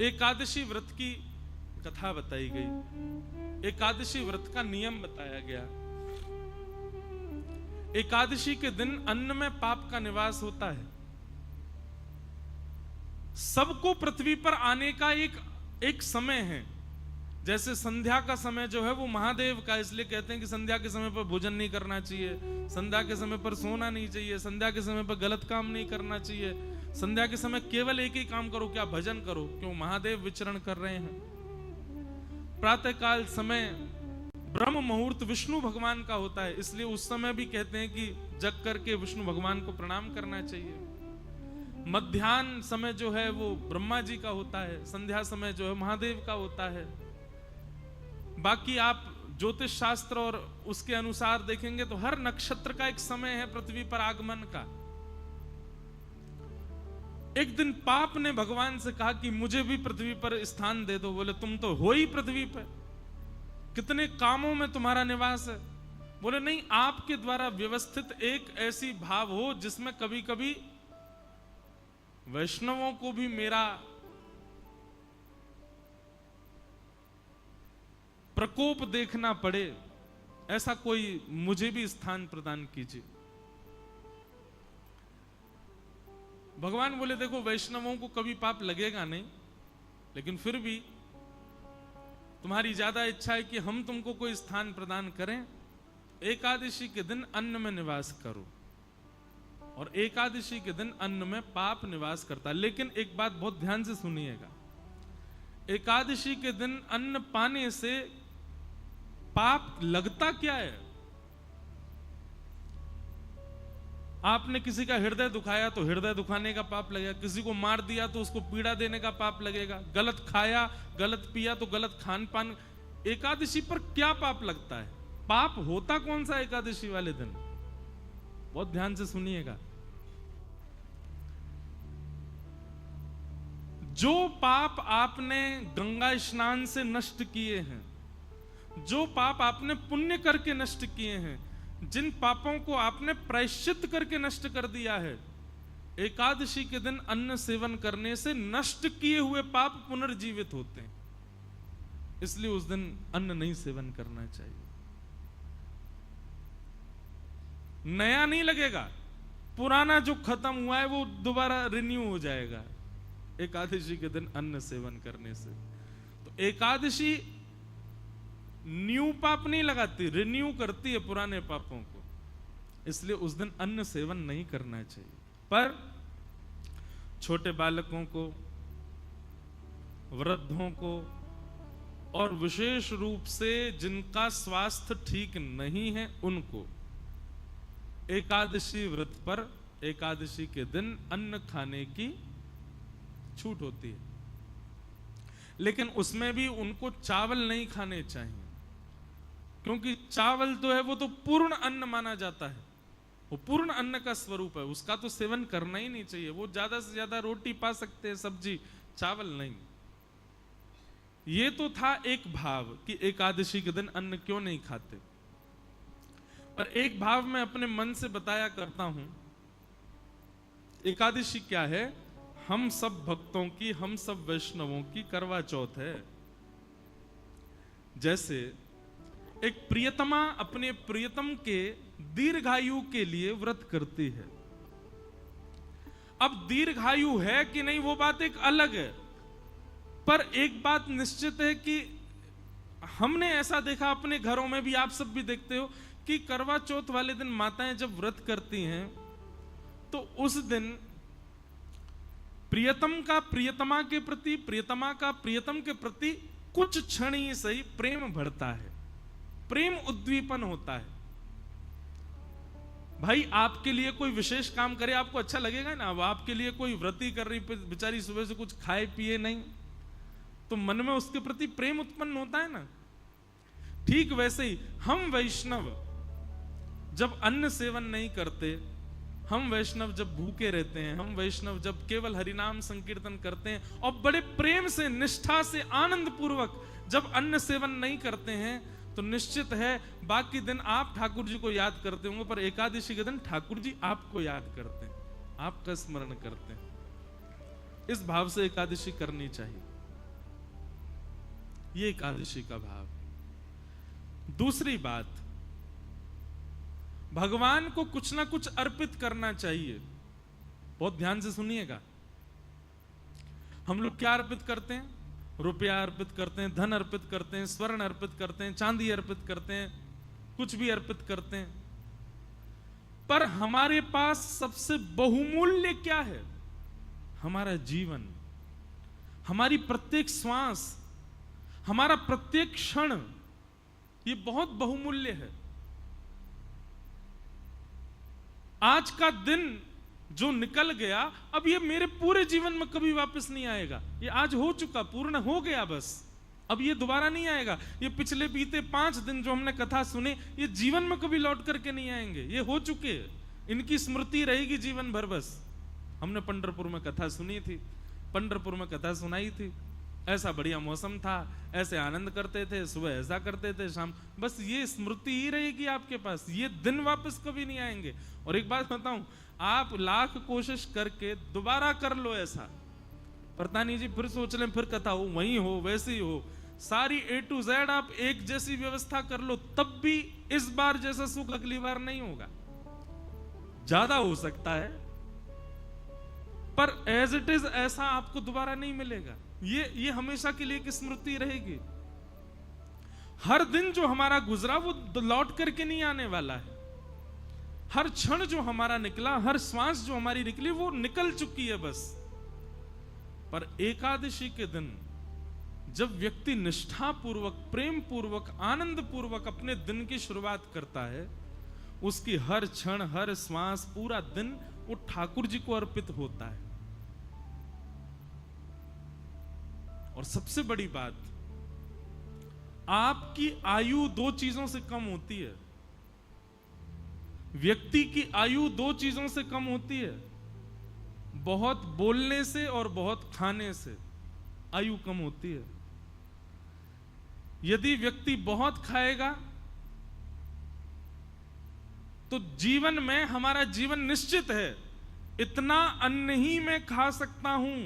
एकादशी व्रत की कथा बताई गई, एकादशी व्रत का नियम बताया गया। एकादशी के दिन अन्न में पाप का निवास होता है। सबको पृथ्वी पर आने का एक समय है। जैसे संध्या का समय जो है वो महादेव का, इसलिए कहते हैं कि संध्या के समय पर भोजन नहीं करना चाहिए, संध्या के समय पर सोना नहीं चाहिए, संध्या के समय पर गलत काम नहीं करना चाहिए, संध्या के समय केवल एक ही काम करो, क्या भजन करो, क्यों महादेव विचरण कर रहे हैं। प्रातःकाल समय ब्रह्म मुहूर्त विष्णु भगवान का होता है, इसलिए उस समय भी कहते हैं कि जग करके विष्णु भगवान को प्रणाम करना चाहिए। मध्याह्न समय जो है वो ब्रह्मा जी का होता है, संध्या समय जो है महादेव का होता है। बाकी आप ज्योतिष शास्त्र और उसके अनुसार देखेंगे तो हर नक्षत्र का एक समय है पृथ्वी पर आगमन का। एक दिन पाप ने भगवान से कहा कि मुझे भी पृथ्वी पर स्थान दे दो। बोले तुम तो हो ही पृथ्वी पर, कितने कामों में तुम्हारा निवास है। बोले नहीं, आपके द्वारा व्यवस्थित एक ऐसी भाव हो जिसमें कभी कभी वैष्णवों को भी मेरा प्रकोप देखना पड़े, ऐसा कोई मुझे भी स्थान प्रदान कीजिए। भगवान बोले देखो, वैष्णवों को कभी पाप लगेगा नहीं, लेकिन फिर भी तुम्हारी ज्यादा इच्छा है कि हम तुमको कोई स्थान प्रदान करें। एकादशी के दिन अन्न में निवास करो, और एकादशी के दिन अन्न में पाप निवास करता है। लेकिन एक बात बहुत ध्यान से सुनिएगा, एकादशी के दिन अन्न पाने से पाप लगता क्या है। आपने किसी का हृदय दुखाया तो हृदय दुखाने का पाप लगेगा, किसी को मार दिया तो उसको पीड़ा देने का पाप लगेगा, गलत खाया गलत पिया तो गलत खान पान। एकादशी पर क्या पाप लगता है? पाप होता कौन सा एकादशी वाले दिन? बहुत ध्यान से सुनिएगा। जो पाप आपने गंगा स्नान से नष्ट किए हैं, जो पाप आपने पुण्य करके नष्ट किए हैं, जिन पापों को आपने प्रायश्चित करके नष्ट कर दिया है, एकादशी के दिन अन्न सेवन करने से नष्ट किए हुए पाप पुनर्जीवित होते हैं। इसलिए उस दिन अन्न नहीं सेवन करना चाहिए। नया नहीं लगेगा, पुराना जो खत्म हुआ है वो दोबारा रिन्यू हो जाएगा एकादशी के दिन अन्न सेवन करने से। तो एकादशी न्यू पाप नहीं लगाती, रिन्यू करती है पुराने पापों को। इसलिए उस दिन अन्न सेवन नहीं करना चाहिए। पर छोटे बालकों को, वृद्धों को, और विशेष रूप से जिनका स्वास्थ्य ठीक नहीं है उनको एकादशी व्रत पर एकादशी के दिन अन्न खाने की छूट होती है। लेकिन उसमें भी उनको चावल नहीं खाने चाहिए, क्योंकि चावल तो है वो तो पूर्ण अन्न माना जाता है, वो पूर्ण अन्न का स्वरूप है, उसका तो सेवन करना ही नहीं चाहिए। वो ज्यादा से ज्यादा रोटी पा सकते हैं, सब्जी, चावल नहीं। ये तो था एक भाव कि एकादशी के दिन अन्न क्यों नहीं खाते। और एक भाव मैं अपने मन से बताया करता हूं। एकादशी क्या है? हम सब भक्तों की, हम सब वैष्णवों की करवा चौथ है। जैसे एक प्रियतमा अपने प्रियतम के दीर्घायु के लिए व्रत करती है। अब दीर्घायु है कि नहीं वो बात एक अलग है, पर एक बात निश्चित है कि हमने ऐसा देखा अपने घरों में भी, आप सब भी देखते हो कि करवा चौथ वाले दिन माताएं जब व्रत करती हैं तो उस दिन प्रियतम का प्रियतमा के प्रति, प्रियतमा का प्रियतम के प्रति कुछ क्षण ही सही प्रेम बढ़ता है, प्रेम उद्दीपन होता है। भाई आपके लिए कोई विशेष काम करे आपको अच्छा लगेगा ना। अब आपके लिए कोई व्रती कर रही बेचारी, सुबह से कुछ खाए पिए नहीं, तो मन में उसके प्रति प्रेम उत्पन्न होता है ना। ठीक वैसे ही हम वैष्णव जब अन्न सेवन नहीं करते, हम वैष्णव जब भूखे रहते हैं, हम वैष्णव जब केवल हरिनाम संकीर्तन करते हैं और बड़े प्रेम से, निष्ठा से, आनंद पूर्वक जब अन्न सेवन नहीं करते हैं, तो निश्चित है बाकी दिन आप ठाकुर जी को याद करते होंगे, पर एकादशी के दिन ठाकुर जी आपको याद करते हैं, आपका स्मरण करते हैं। इस भाव से एकादशी करनी चाहिए। ये एकादशी का भाव। दूसरी बात, भगवान को कुछ ना कुछ अर्पित करना चाहिए। बहुत ध्यान से सुनिएगा। हम लोग क्या अर्पित करते हैं? रुपया अर्पित करते हैं, धन अर्पित करते हैं, स्वर्ण अर्पित करते हैं, चांदी अर्पित करते हैं, कुछ भी अर्पित करते हैं। पर हमारे पास सबसे बहुमूल्य क्या है? हमारा जीवन, हमारी प्रत्येक श्वास, हमारा प्रत्येक क्षण, ये बहुत बहुमूल्य है। आज का दिन जो निकल गया, अब ये मेरे पूरे जीवन में कभी वापस नहीं आएगा। ये आज हो चुका, पूर्ण हो गया, बस अब ये दोबारा नहीं आएगा। ये पिछले बीते 5 दिन जो हमने कथा सुने, ये जीवन में कभी लौट करके नहीं आएंगे। ये हो चुके, इनकी स्मृति रहेगी जीवन भर। बस हमने पंढरपुर में कथा सुनी थी, पंढरपुर में कथा सुनाई थी। ऐसा बढ़िया मौसम था, ऐसे आनंद करते थे, सुबह ऐसा करते थे, शाम, बस ये स्मृति ही रहेगी आपके पास। ये दिन वापस कभी नहीं आएंगे। और एक बात बताऊं, आप लाख कोशिश करके दोबारा कर लो ऐसा, पता नहीं जी, फिर सोच लें, फिर कथा हो, वही हो, वैसी हो, सारी A to Z आप एक जैसी व्यवस्था कर लो, तब भी इस बार जैसा सुख अगली बार नहीं होगा। ज्यादा हो सकता है, पर एज इट इज ऐसा आपको दोबारा नहीं मिलेगा। ये हमेशा के लिए की स्मृति रहेगी। हर दिन जो हमारा गुजरा वो लौट करके नहीं आने वाला है। हर क्षण जो हमारा निकला, हर श्वास जो हमारी निकली, वो निकल चुकी है बस। पर एकादशी के दिन जब व्यक्ति निष्ठा पूर्वक, प्रेम पूर्वक, आनंद पूर्वक अपने दिन की शुरुआत करता है, उसकी हर क्षण, हर श्वास, पूरा दिन वो ठाकुर जी को अर्पित होता है। और सबसे बड़ी बात, आपकी आयु 2 चीजों से कम होती है। व्यक्ति की आयु 2 चीजों से कम होती है, बहुत बोलने से और बहुत खाने से आयु कम होती है। यदि व्यक्ति बहुत खाएगा तो जीवन में, हमारा जीवन निश्चित है, इतना अन्न ही मैं खा सकता हूं।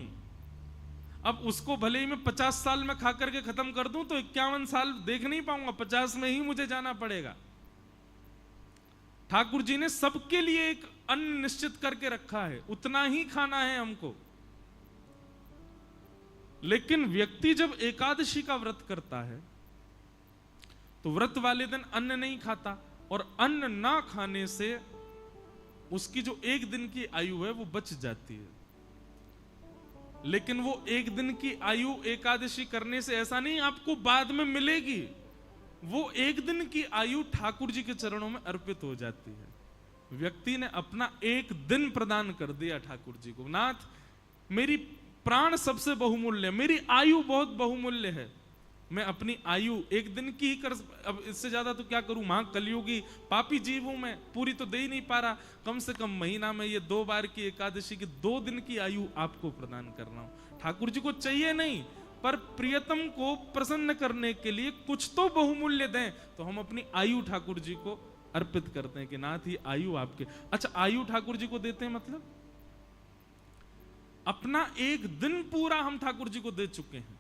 अब उसको भले ही मैं 50 साल में खा करके खत्म कर दूं तो 51 साल देख नहीं पाऊंगा, 50 में ही मुझे जाना पड़ेगा। ठाकुर जी ने सबके लिए एक अन्न निश्चित करके रखा है, उतना ही खाना है हमको। लेकिन व्यक्ति जब एकादशी का व्रत करता है तो व्रत वाले दिन अन्न नहीं खाता, और अन्न ना खाने से उसकी जो 1 दिन की आयु है वो बच जाती है। लेकिन वो 1 दिन की आयु एकादशी करने से ऐसा नहीं आपको बाद में मिलेगी, वो 1 दिन की आयु ठाकुर जी के चरणों में अर्पित हो जाती है। व्यक्ति ने अपना 1 दिन प्रदान कर दिया ठाकुर जी को। नाथ, मेरी प्राण सबसे बहुमूल्य, मेरी आयु बहुत बहुमूल्य है, मैं अपनी आयु 1 दिन की ही कर, अब इससे ज्यादा तो क्या करूं, मां कलयुगी पापी जीव हूं मैं, पूरी तो दे ही नहीं पा रहा। कम से कम महीना में ये 2 बार की एकादशी की 2 दिन की आयु आपको प्रदान कर रहा हूं। ठाकुर जी को चाहिए नहीं, पर प्रियतम को प्रसन्न करने के लिए कुछ तो बहुमूल्य दें, तो हम अपनी आयु ठाकुर जी को अर्पित करते हैं कि नाथ ये आयु आपके। अच्छा, आयु ठाकुर जी को देते हैं मतलब अपना 1 दिन पूरा हम ठाकुर जी को दे चुके हैं।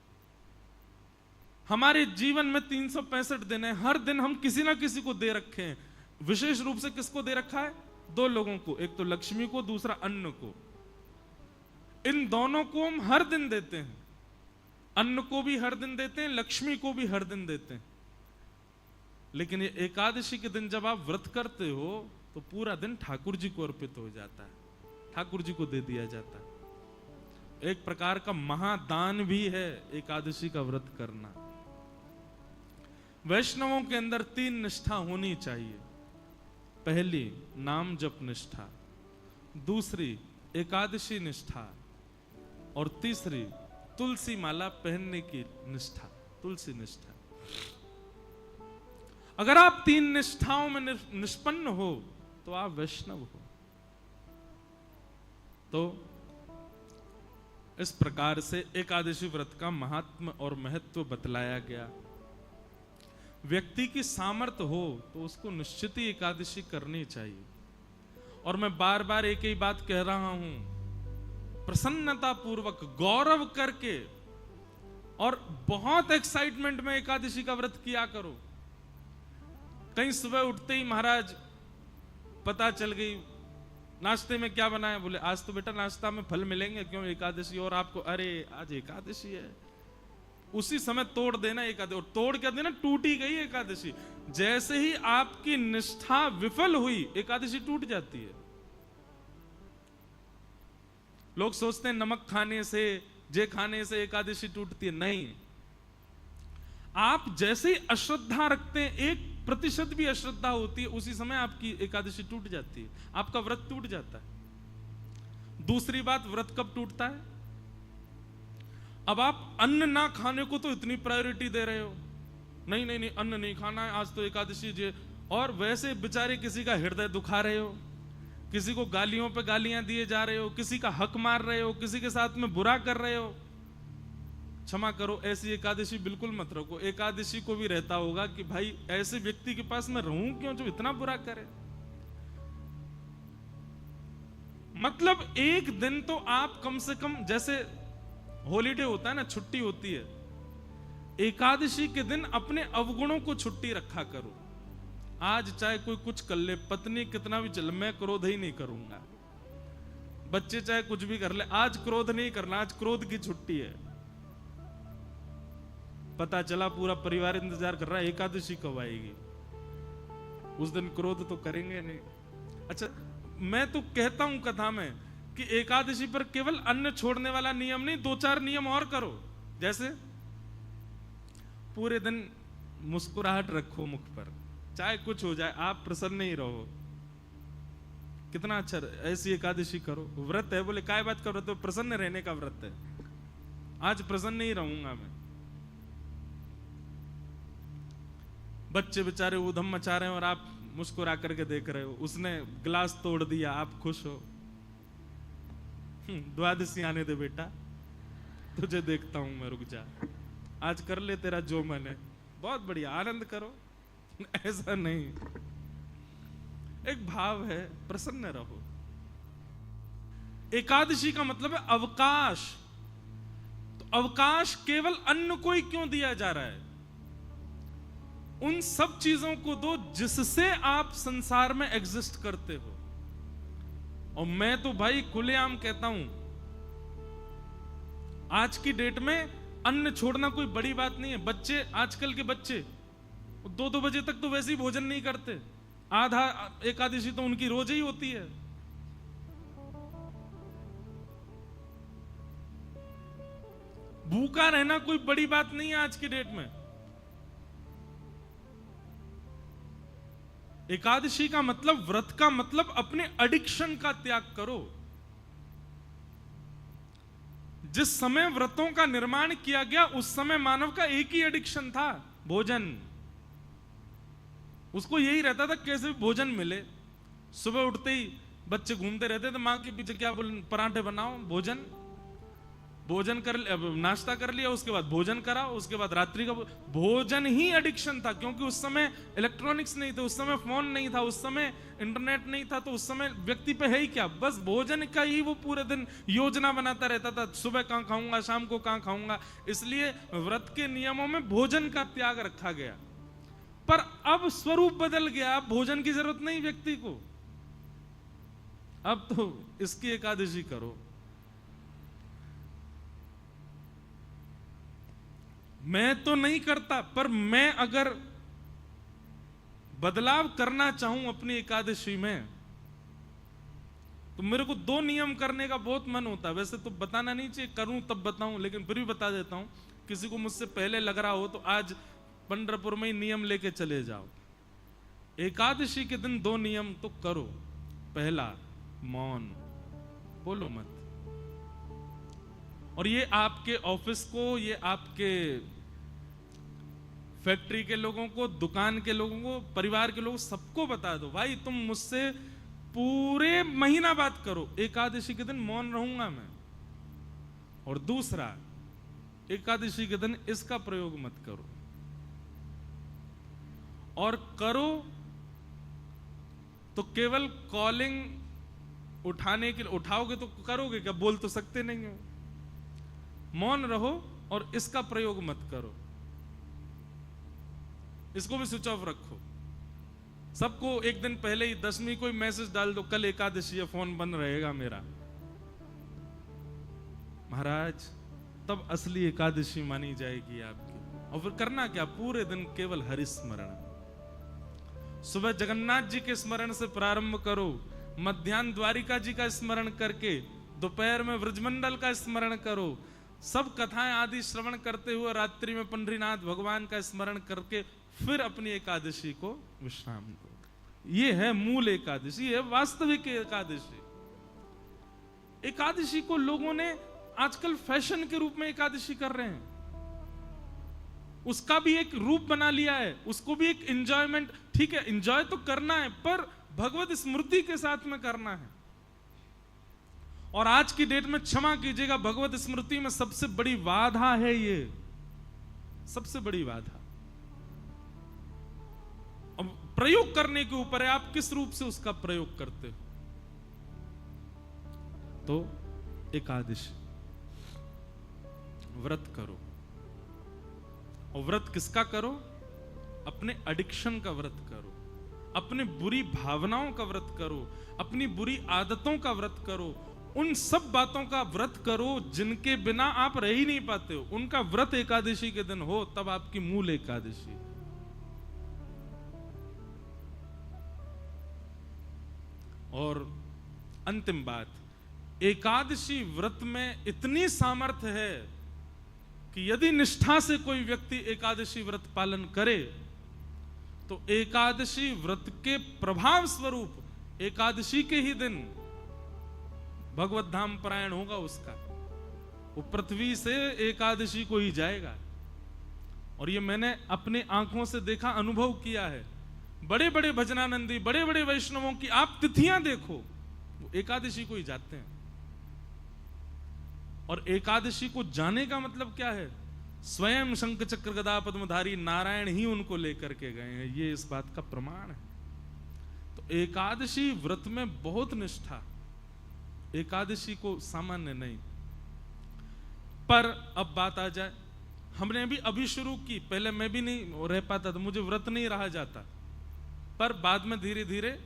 हमारे जीवन में 365 दिन है, हर दिन हम किसी ना किसी को दे रखे हैं। विशेष रूप से किसको दे रखा है? 2 लोगों को, एक तो लक्ष्मी को, दूसरा अन्न को। इन दोनों को हम हर दिन देते हैं, अन्न को भी हर दिन देते हैं, लक्ष्मी को भी हर दिन देते हैं। लेकिन ये एकादशी के दिन जब आप व्रत करते हो तो पूरा दिन ठाकुर जी को अर्पित हो जाता है, ठाकुर जी को दे दिया जाता है। एक प्रकार का महादान भी है एकादशी का व्रत करना। वैष्णवों के अंदर 3 निष्ठा होनी चाहिए। पहली नाम जप निष्ठा, दूसरी एकादशी निष्ठा, और तीसरी तुलसी माला पहनने की निष्ठा, तुलसी निष्ठा। अगर आप 3 निष्ठाओं में निष्पन्न हो तो आप वैष्णव हो। तो इस प्रकार से एकादशी व्रत का महात्म्य और महत्व बतलाया गया। व्यक्ति की सामर्थ्य हो तो उसको निश्चित ही एकादशी करनी चाहिए। और मैं बार बार एक ही बात कह रहा हूं, प्रसन्नता पूर्वक, गौरव करके और बहुत एक्साइटमेंट में एकादशी का व्रत किया करो। कहीं सुबह उठते ही महाराज पता चल गई नाश्ते में क्या बनाया, बोले आज तो बेटा नाश्ता में फल मिलेंगे, क्यों एकादशी, और आपको अरे आज एकादशी है, उसी समय तोड़ देना एकादशी, और तोड़ क्या देना, टूटी गई एकादशी। जैसे ही आपकी निष्ठा विफल हुई एकादशी टूट जाती है। लोग सोचते हैं नमक खाने से, जे खाने से एकादशी टूटती है, नहीं। आप जैसे ही अश्रद्धा रखते हैं, 1% भी अश्रद्धा होती है, उसी समय आपकी एकादशी टूट जाती है, आपका व्रत टूट जाता है। दूसरी बात, व्रत कब टूटता है? अब आप अन्न ना खाने को तो इतनी प्रायोरिटी दे रहे हो, नहीं नहीं नहीं अन्न नहीं खाना है, आज तो एकादशी जे, और वैसे बेचारे किसी का हृदय दुखा रहे हो, किसी को गालियों पे गालियां दिए जा रहे हो, किसी का हक मार रहे हो, किसी के साथ में बुरा कर रहे हो। क्षमा करो, ऐसी एकादशी बिल्कुल मत रखो। एकादशी को भी रहता होगा कि भाई ऐसे व्यक्ति के पास मैं रहूं क्यों जो इतना बुरा करे। मतलब एक दिन तो आप कम से कम, जैसे हॉलीडे होता है ना, छुट्टी होती है, एकादशी के दिन अपने अवगुणों को छुट्टी रखा करो। आज चाहे कोई कुछ कर ले, पत्नी कितना भी चल, मैं क्रोध ही नहीं करूंगा, बच्चे चाहे कुछ भी कर ले, आज क्रोध नहीं करना, आज क्रोध की छुट्टी है। पता चला पूरा परिवार इंतजार कर रहा है एकादशी कब आएगी, उस दिन क्रोध तो करेंगे नहीं। अच्छा, मैं तो कहता हूं कथा में कि एकादशी पर केवल अन्न छोड़ने वाला नियम नहीं, 2-4 नियम और करो। जैसे पूरे दिन मुस्कुराहट रखो मुख पर, चाहे कुछ हो जाए आप प्रसन्न ही रहो। कितना अच्छा, ऐसी एकादशी करो। व्रत है, बोले काय बात का व्रत है? प्रसन्न रहने का व्रत है। आज प्रसन्न ही रहूंगा मैं। बच्चे बेचारे उधम मचा रहे हैं और आप मुस्कुरा करके देख रहे हो। उसने गिलास तोड़ दिया, आप खुश हो। द्वादशी आने दे बेटा, तुझे देखता हूं मैं, रुक जा, आज कर ले तेरा जो मन है। बहुत बढ़िया, आनंद करो। ऐसा नहीं, एक भाव है, प्रसन्न रहो। एकादशी का मतलब है अवकाश। तो अवकाश केवल अन्न को ही क्यों दिया जा रहा है? उन सब चीजों को दो जिससे आप संसार में एग्जिस्ट करते हो। और मैं तो भाई खुलेआम कहता हूं, आज की डेट में अन्न छोड़ना कोई बड़ी बात नहीं है। बच्चे, आजकल के बच्चे 2-2 बजे तक तो वैसे ही भोजन नहीं करते। आधा एकादशी तो उनकी रोज ही होती है। भूखा रहना कोई बड़ी बात नहीं है आज की डेट में। एकादशी का मतलब, व्रत का मतलब अपने एडिक्शन का त्याग करो। जिस समय व्रतों का निर्माण किया गया उस समय मानव का एक ही एडिक्शन था, भोजन। उसको यही रहता था कैसे भोजन मिले। सुबह उठते ही बच्चे घूमते रहते थे मां के पीछे, क्या बोल, पराठे बनाओ, भोजन। भोजन कर, नाश्ता कर लिया, उसके बाद भोजन करा, उसके बाद रात्रि का भोजन ही एडिक्शन था। क्योंकि उस समय इलेक्ट्रॉनिक्स नहीं थे, उस समय फोन नहीं था, उस समय इंटरनेट नहीं था, तो उस समय व्यक्ति पे है ही क्या, बस भोजन का ही वो पूरे दिन योजना बनाता रहता था। सुबह कहां खाऊंगा, शाम को कहां खाऊंगा। इसलिए व्रत के नियमों में भोजन का त्याग रखा गया। पर अब स्वरूप बदल गया, अब भोजन की जरूरत नहीं व्यक्ति को। अब तो इसकी एकादशी करो। मैं तो नहीं करता, पर मैं अगर बदलाव करना चाहूं अपनी एकादशी में, तो मेरे को 2 नियम करने का बहुत मन होता है। वैसे तो बताना नहीं चाहिए, करूं तब बताऊं, लेकिन फिर भी बता देता हूं। किसी को मुझसे पहले लग रहा हो तो आज पंढरपुर में ही नियम लेके चले जाओ। एकादशी के दिन 2 नियम तो करो। पहला, मौन, बोलो मत। और ये आपके ऑफिस को, ये आपके फैक्ट्री के लोगों को, दुकान के लोगों को, परिवार के लोगों, सबको बता दो, भाई तुम मुझसे पूरे महीना बात करो, एकादशी के दिन मौन रहूंगा मैं। और दूसरा, एकादशी के दिन इसका प्रयोग मत करो। और करो तो केवल कॉलिंग उठाने के लिए उठाओगे तो करोगे क्या? बोल तो सकते नहीं हो। मौन रहो और इसका प्रयोग मत करो, इसको भी स्विच ऑफ रखो। सबको एक दिन पहले ही 10वीं कोई मैसेज डाल दो, कल एकादशी है, फोन बंद रहेगा मेरा। महाराज तब असली एकादशी मानी जाएगी आपकी। और फिर करना क्या, पूरे दिन केवल हरि स्मरण। सुबह जगन्नाथ जी के स्मरण से प्रारंभ करो, मध्याह्न द्वारिका जी का स्मरण करके, दोपहर में व्रजमंडल का स्मरण करो, सब कथाएं आदि श्रवण करते हुए रात्रि में पंढरीनाथ भगवान का स्मरण करके फिर अपनी एकादशी को विश्राम दो। ये है मूल एकादशी, है वास्तविक एकादशी। एकादशी को लोगों ने आजकल फैशन के रूप में एकादशी कर रहे हैं, उसका भी एक रूप बना लिया है, उसको भी एक एंजॉयमेंट। ठीक है, एंजॉय तो करना है, पर भगवत स्मृति के साथ में करना है। और आज की डेट में क्षमा कीजिएगा, भगवत स्मृति में सबसे बड़ी बाधा है ये, सबसे बड़ी बाधा। अब प्रयोग करने के ऊपर है, आप किस रूप से उसका प्रयोग करते हो। तो एकादशी व्रत करो, और व्रत किसका करो, अपने एडिक्शन का व्रत करो, अपने बुरी भावनाओं का व्रत करो, अपनी बुरी आदतों का व्रत करो, उन सब बातों का व्रत करो जिनके बिना आप रह ही नहीं पाते हो। उनका व्रत एकादशी के दिन हो, तब आपकी मूल एकादशी। और अंतिम बात, एकादशी व्रत में इतनी सामर्थ्य है कि यदि निष्ठा से कोई व्यक्ति एकादशी व्रत पालन करे तो एकादशी व्रत के प्रभाव स्वरूप एकादशी के ही दिन भगवत धाम परायण होगा उसका, वो पृथ्वी से एकादशी को ही जाएगा। और ये मैंने अपने आंखों से देखा, अनुभव किया है। बड़े बड़े भजनानंदी, बड़े बड़े वैष्णवों की आप तिथियां देखो, वो एकादशी को ही जाते हैं। और एकादशी को जाने का मतलब क्या है, स्वयं शंख चक्र गदा पद्मधारी नारायण ही उनको लेकर के गए हैं, ये इस बात का प्रमाण है। तो एकादशी व्रत में बहुत निष्ठा, एकादशी को सामान्य नहीं। पर अब बात आ जाए, हमने अभी शुरू की, पहले मैं भी नहीं रह पाता था, मुझे व्रत नहीं रहा जाता, पर बाद में धीरे धीरे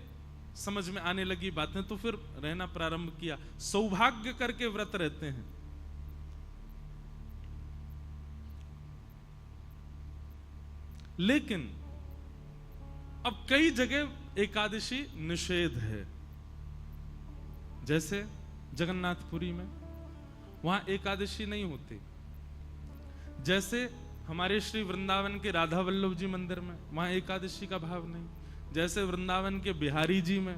समझ में आने लगी बातें, तो फिर रहना प्रारंभ किया। सौभाग्य करके व्रत रहते हैं। लेकिन अब कई जगह एकादशी निषेध है, जैसे जगन्नाथपुरी में वहां एकादशी नहीं होती, जैसे हमारे श्री वृंदावन के राधा वल्लभ जी मंदिर में वहां एकादशी का भाव नहीं, जैसे वृंदावन के बिहारी जी में,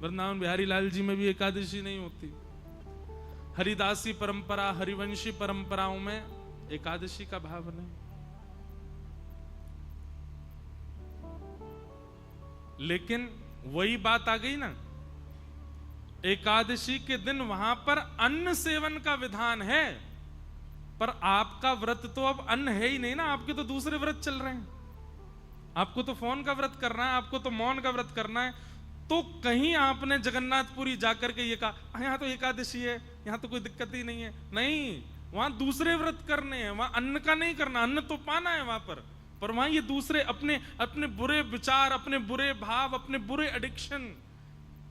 वृंदावन बिहारी लाल जी में भी एकादशी नहीं होती। हरिदासी परंपरा, हरिवंशी परंपराओं में एकादशी का भाव नहीं। लेकिन वही बात आ गई ना, एकादशी के दिन वहां पर अन्न सेवन का विधान है, पर आपका व्रत तो अब अन्न है ही नहीं ना, आपके तो दूसरे व्रत चल रहे हैं। आपको तो फोन का व्रत करना है, आपको तो मौन का व्रत करना है। तो कहीं आपने जगन्नाथपुरी जाकर के ये कहा यहां तो एकादशी है, यहां तो कोई दिक्कत ही नहीं है, नहीं, वहां दूसरे व्रत करने हैं, वहां अन्न का नहीं करना, अन्न तो पाना है वहां पर वहां ये दूसरे अपने अपने बुरे विचार, अपने बुरे भाव, अपने बुरे एडिक्शन,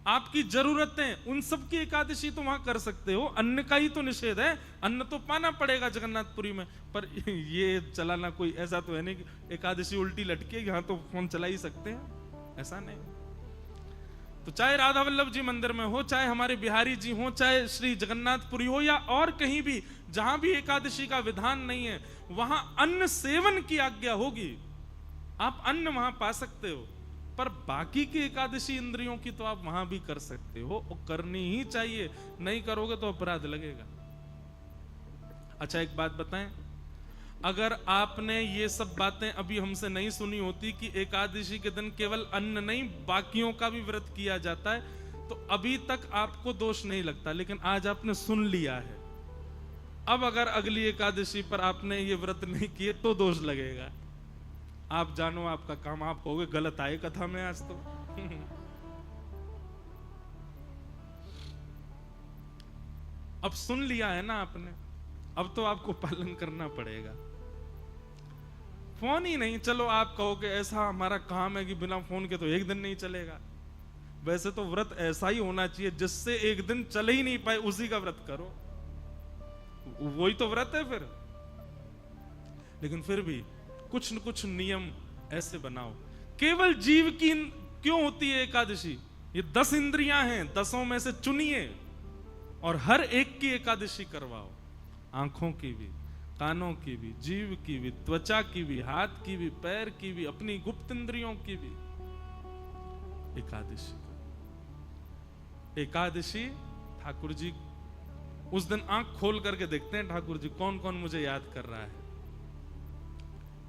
आपकी जरूरतें, उन सब की एकादशी तो वहां कर सकते हो। अन्न का ही तो निषेध है, अन्न तो पाना पड़ेगा जगन्नाथपुरी में, पर ये चलाना कोई ऐसा तो है नहीं कि एकादशी उल्टी लटके, यहां तो फोन चला ही सकते हैं, ऐसा नहीं। तो चाहे राधा वल्लभ जी मंदिर में हो, चाहे हमारे बिहारी जी हो, चाहे श्री जगन्नाथपुरी हो, या और कहीं भी जहां भी एकादशी का विधान नहीं है, वहां अन्न सेवन की आज्ञा होगी। आप अन्न वहां पा सकते हो, पर बाकी की एकादशी इंद्रियों की तो आप वहां भी कर सकते हो, और करनी ही चाहिए। नहीं करोगे तो अपराध लगेगा। अच्छा एक बात बताएं, अगर आपने ये सब बातें अभी हमसे नहीं सुनी होती कि एकादशी के दिन केवल अन्न नहीं बाकियों का भी व्रत किया जाता है, तो अभी तक आपको दोष नहीं लगता। लेकिन आज आपने सुन लिया है, अब अगर अगली एकादशी पर आपने ये व्रत नहीं किए तो दोष लगेगा। आप जानो आपका काम, आप कहोगे गलत आए कथा में आज तो। अब सुन लिया है ना आपने, अब तो आपको पालन करना पड़ेगा। फोन ही नहीं, चलो आप कहोगे ऐसा हमारा काम है कि बिना फोन के तो एक दिन नहीं चलेगा। वैसे तो व्रत ऐसा ही होना चाहिए जिससे एक दिन चले ही नहीं पाए, उसी का व्रत करो, वही तो व्रत है फिर। लेकिन फिर भी कुछ न कुछ नियम ऐसे बनाओ। केवल जीव की क्यों होती है एकादशी? ये 10 इंद्रियां हैं, 10 में से चुनिए और हर एक की एकादशी करवाओ। आंखों की भी, कानों की भी, जीव की भी, त्वचा की भी, हाथ की भी, पैर की भी, अपनी गुप्त इंद्रियों की भी एकादशी करो। एकादशी ठाकुर जी उस दिन आंख खोल करके देखते हैं ठाकुर जी कौन कौन मुझे याद कर रहा है।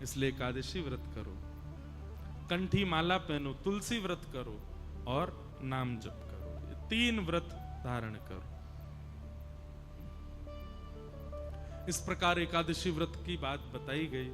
इसलिए एकादशी व्रत करो, कंठी माला पहनो, तुलसी व्रत करो और नाम जप करो। ये 3 व्रत धारण करो। इस प्रकार एकादशी व्रत की बात बताई गई।